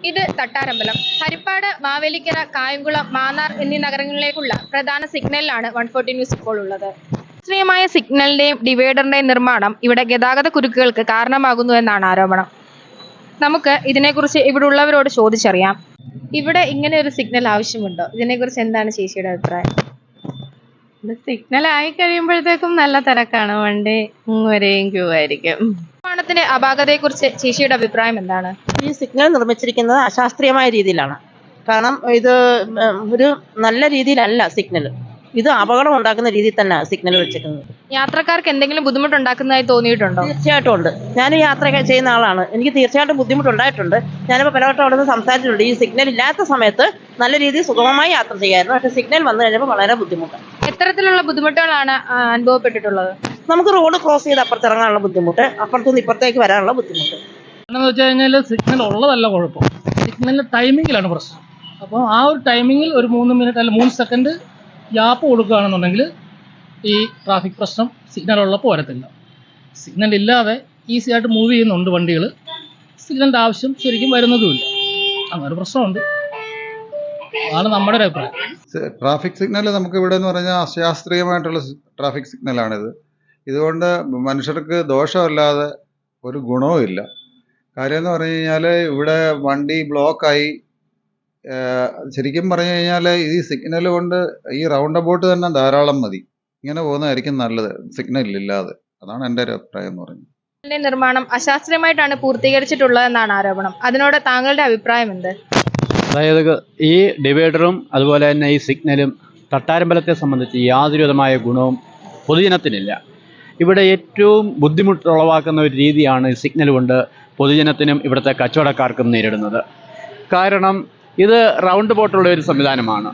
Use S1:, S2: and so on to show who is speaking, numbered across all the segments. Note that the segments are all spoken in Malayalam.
S1: ഇത് തട്ടാരമ്പലം. ഹരിപ്പാട്, മാവേലിക്കര, കായംകുളം, മാന്നാർ എന്നീ നഗരങ്ങളിലേക്കുള്ള പ്രധാന സിഗ്നലിലാണ് 140 ന്യൂസ് ഇപ്പോൾ ഉള്ളത്. ശാസ്ത്രീയമായ സിഗ്നലിന്റെയും ഡിവൈഡറിന്റെയും നിർമ്മാണം ഇവിടെ ഗതാഗത കുരുക്കുകൾക്ക് കാരണമാകുന്നു എന്നാണ് ആരോപണം. നമുക്ക് ഇതിനെക്കുറിച്ച് ഇവിടെ ഉള്ളവരോട് ചോദിച്ചറിയാം. ഇവിടെ ഇങ്ങനെ ഒരു സിഗ്നൽ ആവശ്യമുണ്ടോ? ഇതിനെക്കുറിച്ച് എന്താണ് ചേച്ചിയുടെ അഭിപ്രായം?
S2: സിഗ്നൽ ആയി കഴിയുമ്പോഴത്തേക്കും നല്ല തിരക്കാണ്, വണ്ടി വരെയും ക്യൂ ആയിരിക്കും.
S1: നിർമ്മാണത്തിന്റെ അപാകതയെക്കുറിച്ച് ചേച്ചിയുടെ അഭിപ്രായം എന്താണ്?
S3: ഈ സിഗ്നൽ നിർമ്മിച്ചിരിക്കുന്നത് അശാസ്ത്രീയമായ രീതിയിലാണ്. കാരണം ഇത് ഒരു നല്ല രീതിയിലല്ല സിഗ്നൽ. ഇത് അപകടം ഉണ്ടാക്കുന്ന രീതിയിൽ തന്നെ സിഗ്നൽ വെച്ചിരിക്കുന്നത്.
S1: യാത്രക്കാർക്ക് എന്തെങ്കിലും ബുദ്ധിമുട്ടുണ്ടാക്കുന്നതായി തോന്നിയിട്ടുണ്ടോ?
S3: തീർച്ചയായിട്ടും ഉണ്ട്. ഞാൻ യാത്ര ചെയ്യുന്ന ആളാണ്. എനിക്ക് തീർച്ചയായിട്ടും ബുദ്ധിമുട്ടുണ്ടായിട്ടുണ്ട്. ഞാനിപ്പോൾ പലവട്ടം അവിടെ നിന്ന് സംസാരിച്ചിട്ടുണ്ട്. ഈ സിഗ്നൽ ഇല്ലാത്ത സമയത്ത് നല്ല രീതിയിൽ സുഗമമായി യാത്ര ചെയ്യായിരുന്നു. പക്ഷേ സിഗ്നൽ വന്നു കഴിഞ്ഞപ്പോൾ വളരെ ബുദ്ധിമുട്ടാണ്.
S1: എത്തരത്തിലുള്ള ബുദ്ധിമുട്ടുകളാണ് അനുഭവപ്പെട്ടിട്ടുള്ളത്?
S3: നമുക്ക് റോഡ് ക്രോസ് ചെയ്ത് അപ്പുറത്തിറങ്ങാനുള്ള ബുദ്ധിമുട്ട്, അപ്പുറത്തുനിന്ന് ഇപ്പുറത്തേക്ക് വരാനുള്ള ബുദ്ധിമുട്ട്.
S4: എന്ന് വെച്ച് കഴിഞ്ഞാൽ സിഗ്നൽ ഉള്ളതല്ല കുഴപ്പം, സിഗ്നലിൻ്റെ ടൈമിങ്ങിലാണ് പ്രശ്നം. അപ്പോൾ ആ ഒരു ടൈമിങ്ങിൽ ഒരു 3 മിനിറ്റ് അല്ല 3 സെക്കൻഡ് ഗ്യാപ്പ് കൊടുക്കുകയാണെന്നുണ്ടെങ്കിൽ ഈ ട്രാഫിക് പ്രശ്നം സിഗ്നൽ ഉള്ളപ്പോൾ വരത്തില്ല. സിഗ്നൽ ഇല്ലാതെ ഈസി ആയിട്ട് മൂവ് ചെയ്യുന്നുണ്ട് വണ്ടികൾ. സിഗ്നലിൻ്റെ ആവശ്യം ശരിക്കും വരുന്നതുമില്ല. അങ്ങനെ ഒരു പ്രശ്നമുണ്ട്. അതാണ് നമ്മുടെ ഒരു അഭിപ്രായം.
S5: ട്രാഫിക് സിഗ്നൽ നമുക്ക് ഇവിടെ എന്ന് പറഞ്ഞാൽ അശാസ്ത്രീയമായിട്ടുള്ള ട്രാഫിക് സിഗ്നലാണിത്. ഇതുകൊണ്ട് മനുഷ്യർക്ക് ദോഷമല്ലാതെ ഒരു ഗുണവും ഇല്ല. കാര്യം എന്ന് പറഞ്ഞു കഴിഞ്ഞാൽ ഇവിടെ വണ്ടി ബ്ലോക്കായി. ശരിക്കും പറഞ്ഞു കഴിഞ്ഞാൽ ഈ സിഗ്നൽ കൊണ്ട് ഈ റൗണ്ട് അബൌട്ട് തന്നെ ധാരാളം മതി. ഇങ്ങനെ പോകുന്നതായിരിക്കും നല്ലത് സിഗ്നലില്ലാതെ. അതാണ് എൻ്റെ ഒരു അഭിപ്രായം എന്ന് പറയുന്നത്.
S1: നിർമ്മാണം അശാസ്ത്രീയമായിട്ടാണ് പൂർത്തീകരിച്ചിട്ടുള്ളതെന്നാണ് ആരോപണം. അതിനോട് താങ്കളുടെ അഭിപ്രായം എന്ത്?
S6: അതായത് ഈ ഡിവൈഡറും അതുപോലെ തന്നെ ഈ സിഗ്നലും തട്ടാരമ്പലത്തെ സംബന്ധിച്ച് യാതൊരുവിധമായ ഗുണവും പൊതുജനത്തിനില്ല. ഇവിടെ ഏറ്റവും ബുദ്ധിമുട്ടുളവാക്കുന്ന ഒരു രീതിയാണ് ഈ സിഗ്നൽ കൊണ്ട് പൊതുജനത്തിനും ഇവിടുത്തെ കച്ചവടക്കാർക്കും നേരിടുന്നത്. കാരണം ഇത് റൗണ്ട് ബോട്ടുള്ള ഒരു സംവിധാനമാണ്.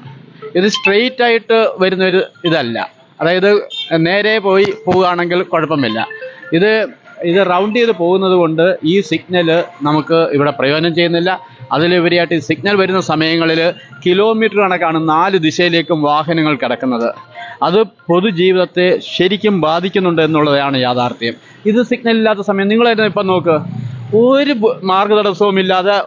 S6: ഇത് സ്ട്രെയിറ്റ് ആയിട്ട് വരുന്നൊരു ഇതല്ല. അതായത് നേരെ പോവുകയാണെങ്കിൽ കുഴപ്പമില്ല. ഇത് റൗണ്ട് ചെയ്ത് പോകുന്നത് കൊണ്ട് ഈ സിഗ്നൽ നമുക്ക് ഇവിടെ പ്രയോജനം ചെയ്യുന്നില്ല. അതിലുപരിയായിട്ട് ഈ സിഗ്നൽ വരുന്ന സമയങ്ങളിൽ കിലോമീറ്റർ കണക്കാണ് 4 ദിശയിലേക്കും വാഹനങ്ങൾ കിടക്കുന്നത്. അത് പൊതുജീവിതത്തെ ശരിക്കും ബാധിക്കുന്നുണ്ട് എന്നുള്ളതാണ് യാഥാർത്ഥ്യം. ഇത് സിഗ്നൽ ഇല്ലാത്ത സമയം നിങ്ങൾ തന്നെ ഇപ്പം നോക്ക്, ഒരു മാർഗതടസ്സവുമില്ലാതെ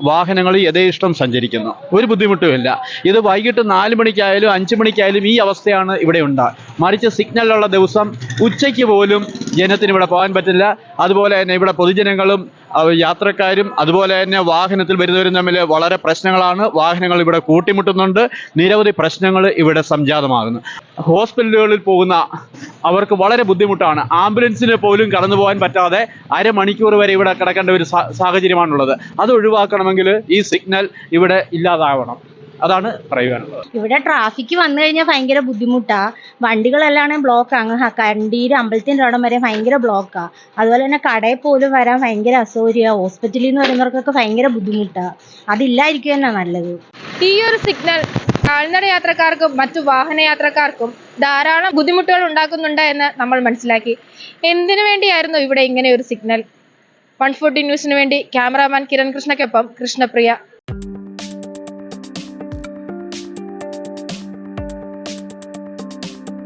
S6: വാഹനങ്ങൾ യഥേഷ്ടം സഞ്ചരിക്കുന്നു, ഒരു ബുദ്ധിമുട്ടുമില്ല. ഇത് വൈകിട്ട് 4 മണിക്കായാലും 5 മണിക്കായാലും ഈ അവസ്ഥയാണ് ഇവിടെ ഉണ്ടാകുക. മറിച്ച് സിഗ്നലുള്ള ദിവസം ഉച്ചയ്ക്ക് പോലും ജനത്തിന് ഇവിടെ പോകാൻ പറ്റില്ല. അതുപോലെ തന്നെ ഇവിടെ പൊതുജനങ്ങളും യാത്രക്കാരും അതുപോലെ തന്നെ വാഹനത്തിൽ വരുന്നവരും തമ്മിൽ വളരെ പ്രശ്നങ്ങളാണ്. വാഹനങ്ങൾ ഇവിടെ കൂട്ടിമുട്ടുന്നുണ്ട്. നിരവധി പ്രശ്നങ്ങൾ ഇവിടെ സംജാതമാകുന്നു. ഹോസ്പിറ്റലുകളിൽ പോകുന്ന അവർക്ക് വളരെ ബുദ്ധിമുട്ടാണ്. ആംബുലൻസിന് പോലും കടന്നു പോകാൻ പറ്റാതെ അരമണിക്കൂർ വരെ ഇവിടെ കിടക്കേണ്ട ഒരു സാഹചര്യമാണുള്ളത്. അത് ഒഴിവാക്കണമെങ്കിൽ ഈ സിഗ്നൽ ഇവിടെ ഇല്ലാതാവണം. അതാണ് പറയുവാനുള്ളത്.
S7: ഇവിടെ ട്രാഫിക് വന്നു കഴിഞ്ഞാൽ ഭയങ്കര ബുദ്ധിമുട്ടാ. വണ്ടികളെല്ലാം ബ്ലോക്ക്. അങ്ങ് കണ്ടീര് അമ്പലത്തിൻ്റെ അവിടം വരെ ഭയങ്കര ബ്ലോക്കാ. അതുപോലെ തന്നെ കടയിൽ പോലും വരാൻ ഭയങ്കര അസൗകര്യമാണ്. ഹോസ്പിറ്റലിൽ നിന്ന് വരുന്നവർക്കൊക്കെ ഭയങ്കര ബുദ്ധിമുട്ടാ. അതില്ലായിരിക്കും തന്നെ നല്ലത്.
S1: ഈ ഒരു സിഗ്നൽ കാൽനട യാത്രക്കാർക്കും മറ്റു വാഹന യാത്രക്കാർക്കും ധാരാളം ബുദ്ധിമുട്ടുകൾ ഉണ്ടാക്കുന്നുണ്ട് എന്ന് നമ്മൾ മനസ്സിലാക്കി. എന്തിനു വേണ്ടിയായിരുന്നു ഇവിടെ ഇങ്ങനെ ഒരു സിഗ്നൽ? 140 ന്യൂസിന് വേണ്ടി ക്യാമറാമാൻ കിരൺ കൃഷ്ണയ്ക്കൊപ്പം കൃഷ്ണപ്രിയ.